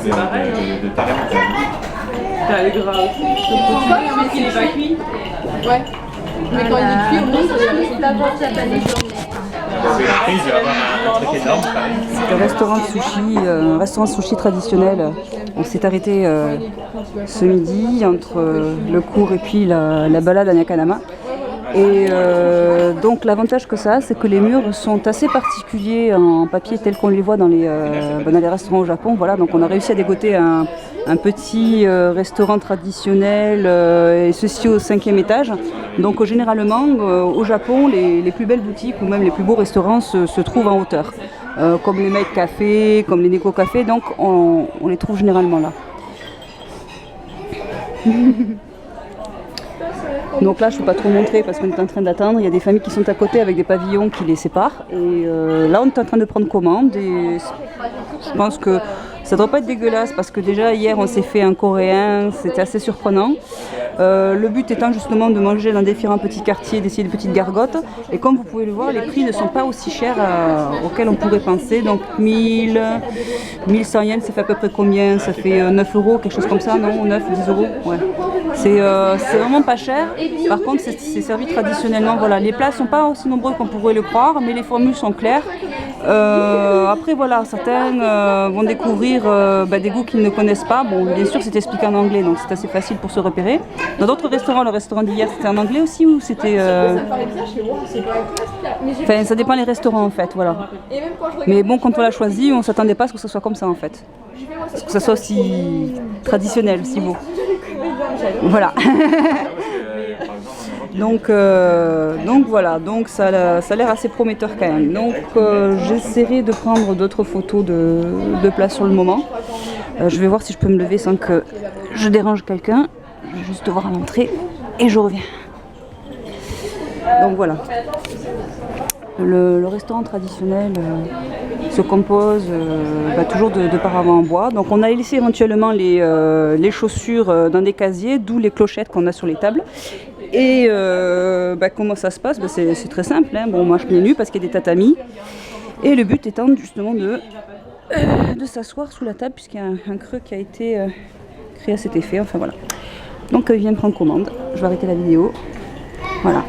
c'est pareil. de Taramata. T'as le gras aussi. Mais qu'il n'est pas cuit. Ouais. Mais quand il est cuit, au moins, c'est d'abord japonais. Après, il va y avoir un truc énorme, pareil. C'est un restaurant de sushi traditionnel. On s'est arrêté ce midi entre le cours et puis la balade à Nakanama. Et donc l'avantage que ça a, c'est que les murs sont assez particuliers en papier tel qu'on les voit dans les restaurants au Japon. Voilà, donc on a réussi à dégoter un petit restaurant traditionnel et ceci au 5e étage. Donc généralement au Japon, les plus belles boutiques ou même les plus beaux restaurants se trouvent en hauteur. Comme les Maid Café, comme les Neko Café, donc on les trouve généralement là. Donc là je ne peux pas trop montrer parce qu'on est en train d'attendre, il y a des familles qui sont à côté avec des pavillons qui les séparent et là on est en train de prendre commande et je pense que ça ne doit pas être dégueulasse parce que déjà hier on s'est fait un coréen, c'était assez surprenant. Le but étant justement de manger dans différents petits quartiers, d'essayer de petites gargotes et comme vous pouvez le voir les prix ne sont pas aussi chers auxquels on pourrait penser, donc 1100 yens ça fait à peu près combien? Ça fait 9 euros, quelque chose comme ça, non? 9, 10 euros, ouais. C'est vraiment pas cher, par contre c'est servi traditionnellement, voilà. Les plats sont pas aussi nombreux qu'on pourrait le croire mais les formules sont claires. Après voilà, certains vont découvrir des goûts qu'ils ne connaissent pas. Bon, bien sûr c'est expliqué en anglais donc c'est assez facile pour se repérer. Dans d'autres restaurants, le restaurant d'hier c'était en anglais aussi ou c'était... Enfin ça dépend des restaurants en fait, voilà. Mais bon quand on l'a choisi on s'attendait pas à ce que ce soit comme ça en fait. Que ça soit aussi traditionnel, si beau. Voilà. Donc voilà, donc ça a l'air assez prometteur quand même. Donc j'essaierai de prendre d'autres photos de place sur le moment. Je vais voir si je peux me lever sans que je dérange quelqu'un. Je vais juste voir à l'entrée et je reviens. Donc voilà. Le restaurant traditionnel se compose toujours de paravents en bois. Donc on a laissé éventuellement les chaussures dans des casiers, d'où les clochettes qu'on a sur les tables. Et comment ça se passe? C'est très simple, hein. Bon, moi je pieds nus parce qu'il y a des tatamis. Et le but étant justement de s'asseoir sous la table puisqu'il y a un creux qui a été créé à cet effet. Enfin voilà. Donc il vient de prendre commande. Je vais arrêter la vidéo. Voilà.